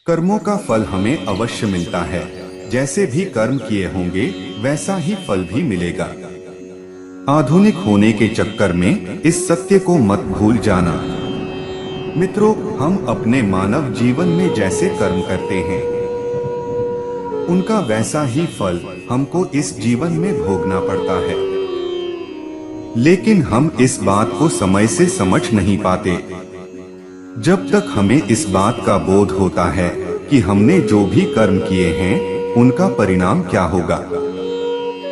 कर्मों का फल हमें अवश्य मिलता है। जैसे भी कर्म किए होंगे वैसा ही फल भी मिलेगा। आधुनिक होने के चक्कर में इस सत्य को मत भूल जाना। मित्रों, हम अपने मानव जीवन में जैसे कर्म करते हैं उनका वैसा ही फल हमको इस जीवन में भोगना पड़ता है। लेकिन हम इस बात को समय से समझ नहीं पाते। जब तक हमें इस बात का बोध होता है कि हमने जो भी कर्म किए हैं उनका परिणाम क्या होगा,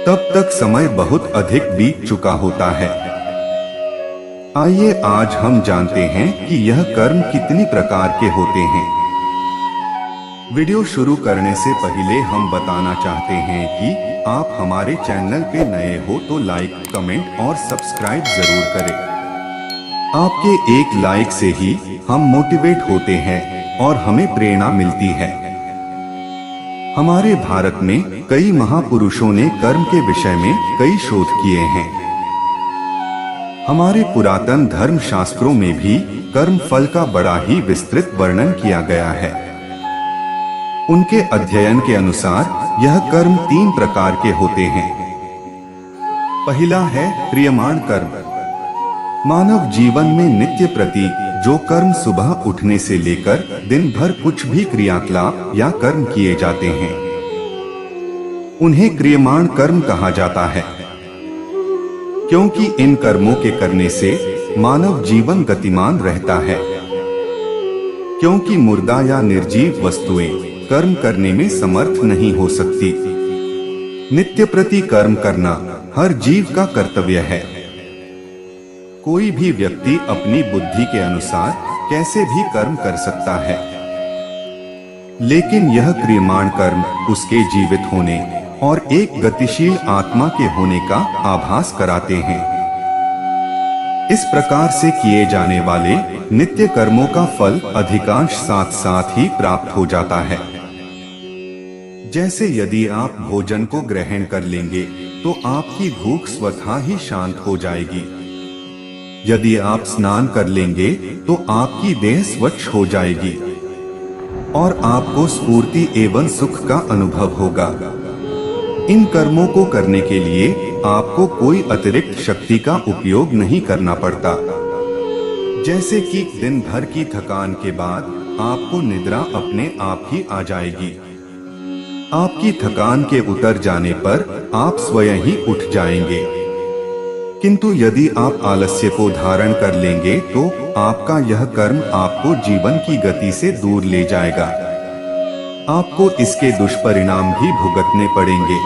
तब तक समय बहुत अधिक बीत चुका होता है। आइए आज हम जानते हैं कि यह कर्म कितनी प्रकार के होते हैं। वीडियो शुरू करने से पहले हम बताना चाहते हैं कि आप हमारे चैनल पे नए हो तो लाइक, कमेंट और सब्सक्राइब जरूर करें। आपके एक लाइक से ही हम मोटिवेट होते हैं और हमें प्रेरणा मिलती है। हमारे भारत में कई महापुरुषों ने कर्म के विषय में कई शोध किए हैं। हमारे पुरातन धर्म शास्त्रों में भी कर्म फल का बड़ा ही विस्तृत वर्णन किया गया है। उनके अध्ययन के अनुसार यह कर्म 3 प्रकार के होते हैं। पहला है क्रियमाण कर्म। मानव जीवन में नित्य प्रति जो कर्म सुबह उठने से लेकर दिन भर कुछ भी क्रियाकलाप या कर्म किए जाते हैं उन्हें क्रियमाण कर्म कहा जाता है। क्योंकि इन कर्मों के करने से मानव जीवन गतिमान रहता है। क्योंकि मुर्दा या निर्जीव वस्तुएं कर्म करने में समर्थ नहीं हो सकती। नित्य प्रति कर्म करना हर जीव का कर्तव्य है। कोई भी व्यक्ति अपनी बुद्धि के अनुसार कैसे भी कर्म कर सकता है, लेकिन यह क्रियमाण कर्म उसके जीवित होने और एक गतिशील आत्मा के होने का आभास कराते हैं। इस प्रकार से किए जाने वाले नित्य कर्मों का फल अधिकांश साथ साथ ही प्राप्त हो जाता है। जैसे यदि आप भोजन को ग्रहण कर लेंगे तो आपकी भूख स्वतः ही शांत हो जाएगी। यदि आप स्नान कर लेंगे तो आपकी देह स्वच्छ हो जाएगी और आपको स्फूर्ति एवं सुख का अनुभव होगा। इन कर्मों को करने के लिए आपको कोई अतिरिक्त शक्ति का उपयोग नहीं करना पड़ता। जैसे कि दिन भर की थकान के बाद आपको निद्रा अपने आप ही आ जाएगी। आपकी थकान के उतर जाने पर आप स्वयं ही उठ जाएंगे। किंतु यदि आप आलस्य को धारण कर लेंगे तो आपका यह कर्म आपको जीवन की गति से दूर ले जाएगा। आपको इसके दुष्परिणाम भी भुगतने पड़ेंगे।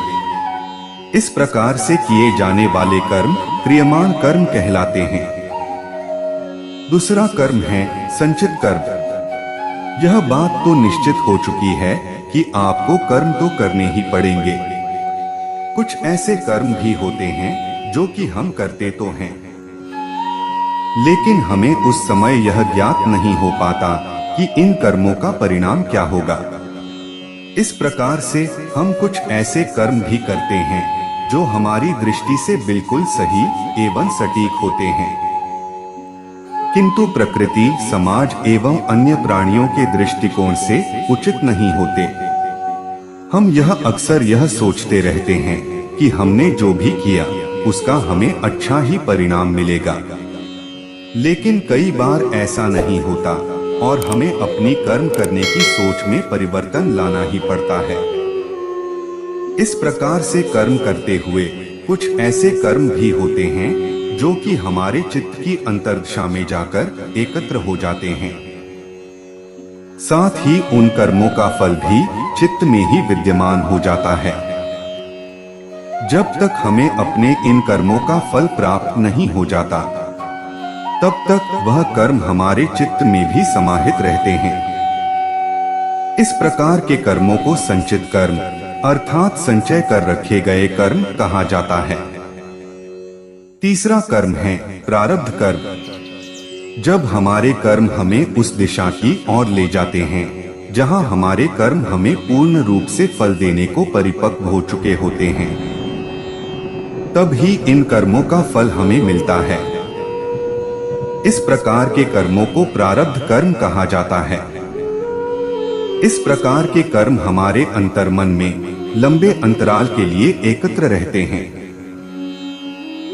इस प्रकार से किए जाने वाले कर्म क्रियमाण कर्म कहलाते हैं। दूसरा कर्म है संचित कर्म। यह बात तो निश्चित हो चुकी है कि आपको कर्म तो करने ही पड़ेंगे। कुछ ऐसे कर्म भी होते हैं जो कि हम करते तो हैं, लेकिन हमें उस समय यह ज्ञात नहीं हो पाता कि इन कर्मों का परिणाम क्या होगा। इस प्रकार से हम कुछ ऐसे कर्म भी करते हैं जो हमारी दृष्टि से बिल्कुल सही एवं सटीक होते हैं, किंतु प्रकृति, समाज एवं अन्य प्राणियों के दृष्टिकोण से उचित नहीं होते। हम यह अक्सर यह सोचते रहते हैं कि हमने जो भी किया उसका हमें अच्छा ही परिणाम मिलेगा, लेकिन कई बार ऐसा नहीं होता और हमें अपनी कर्म करने की सोच में परिवर्तन लाना ही पड़ता है। इस प्रकार से कर्म करते हुए कुछ ऐसे कर्म भी होते हैं जो कि हमारे चित्त की अंतर्दशा में जाकर एकत्र हो जाते हैं। साथ ही उन कर्मों का फल भी चित्त में ही विद्यमान हो जाता है। जब तक हमें अपने इन कर्मों का फल प्राप्त नहीं हो जाता तब तक वह कर्म हमारे चित्त में भी समाहित रहते हैं। इस प्रकार के कर्मों को संचित कर्म अर्थात संचय कर रखे गए कर्म कहा जाता है। तीसरा कर्म है प्रारब्ध कर्म। जब हमारे कर्म हमें उस दिशा की ओर ले जाते हैं जहां हमारे कर्म हमें पूर्ण रूप से फल देने को परिपक्व हो चुके होते हैं, तब ही इन कर्मों का फल हमें मिलता है। इस प्रकार के कर्मों को प्रारब्ध कर्म कहा जाता है। इस प्रकार के कर्म हमारे अंतर्मन में लंबे अंतराल के लिए एकत्र रहते हैं।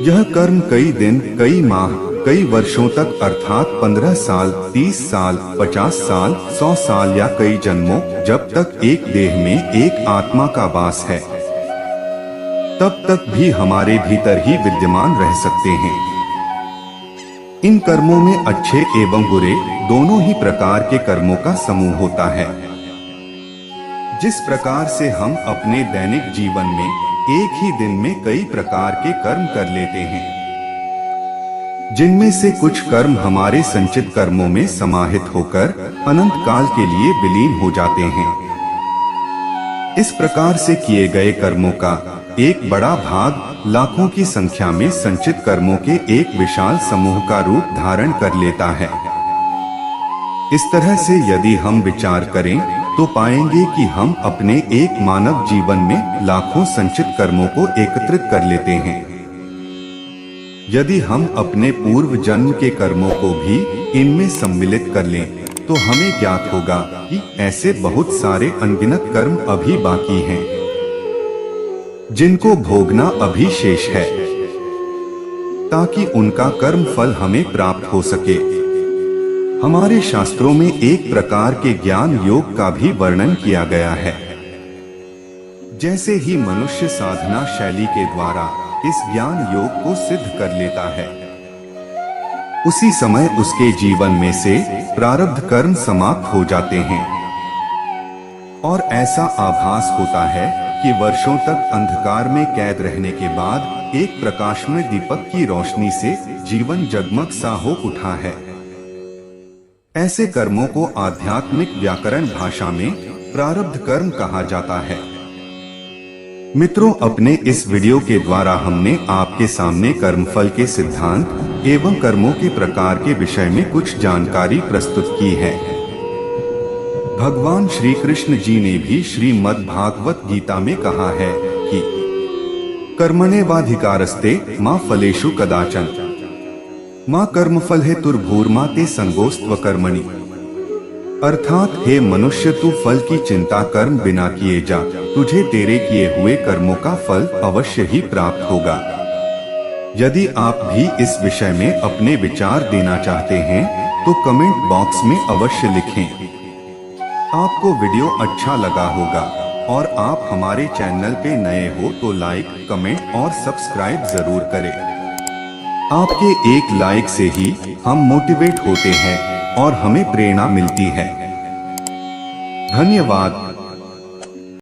यह कर्म कई दिन, कई माह, कई वर्षों तक अर्थात 15 साल, 30 साल, 50 साल, 100 साल या कई जन्मों, जब तक एक देह में एक आत्मा का वास है तब तक भी हमारे भीतर ही विद्यमान रह सकते हैं। इन कर्मों में अच्छे एवं बुरे दोनों ही प्रकार के कर्मों का समूह होता है। जिस प्रकार से हम अपने दैनिक जीवन में एक ही दिन में कई प्रकार के कर्म कर लेते हैं, जिनमें से कुछ कर्म हमारे संचित कर्मों में समाहित होकर अनंत काल के लिए विलीन हो जाते हैं। इस प्रकार से किए गए कर्मों का एक बड़ा भाग लाखों की संख्या में संचित कर्मों के एक विशाल समूह का रूप धारण कर लेता है। इस तरह से यदि हम विचार करें तो पाएंगे कि हम अपने एक मानव जीवन में लाखों संचित कर्मों को एकत्रित कर लेते हैं। यदि हम अपने पूर्व जन्म के कर्मों को भी इनमें सम्मिलित कर लें तो हमें ज्ञात होगा कि ऐसे बहुत सारे अनगिनत कर्म अभी बाकी हैं, जिनको भोगना अभी शेष है, ताकि उनका कर्म फल हमें प्राप्त हो सके। हमारे शास्त्रों में एक प्रकार के ज्ञान योग का भी वर्णन किया गया है। जैसे ही मनुष्य साधना शैली के द्वारा इस ज्ञान योग को सिद्ध कर लेता है, उसी समय उसके जीवन में से प्रारब्ध कर्म समाप्त हो जाते हैं और ऐसा आभास होता है कि वर्षों तक अंधकार में कैद रहने के बाद एक प्रकाशमय दीपक की रोशनी से जीवन जगमग सा हो उठा है। ऐसे कर्मों को आध्यात्मिक व्याकरण भाषा में प्रारब्ध कर्म कहा जाता है। मित्रों, अपने इस वीडियो के द्वारा हमने आपके सामने कर्मफल के सिद्धांत एवं कर्मों के प्रकार के विषय में कुछ जानकारी प्रस्तुत की है। भगवान श्री कृष्ण जी ने भी श्रीमद् भागवत गीता में कहा है कि कर्मण्येवाधिकारस्ते मा फलेषु कदाचन माँ कर्मफल हेतुर्भूर्मा ते संगोस्त्व कर्मणि। अर्थात हे मनुष्य, तू फल की चिंता कर्म बिना किए जा, तुझे तेरे किए हुए कर्मों का फल अवश्य ही प्राप्त होगा। यदि आप भी इस विषय में अपने विचार देना चाहते हैं तो कमेंट बॉक्स में अवश्य लिखें। आपको वीडियो अच्छा लगा होगा और आप हमारे चैनल पे नए हो तो लाइक, कमेंट और सब्सक्राइब जरूर करें। आपके एक लाइक से ही हम मोटिवेट होते हैं और हमें प्रेरणा मिलती है। धन्यवाद।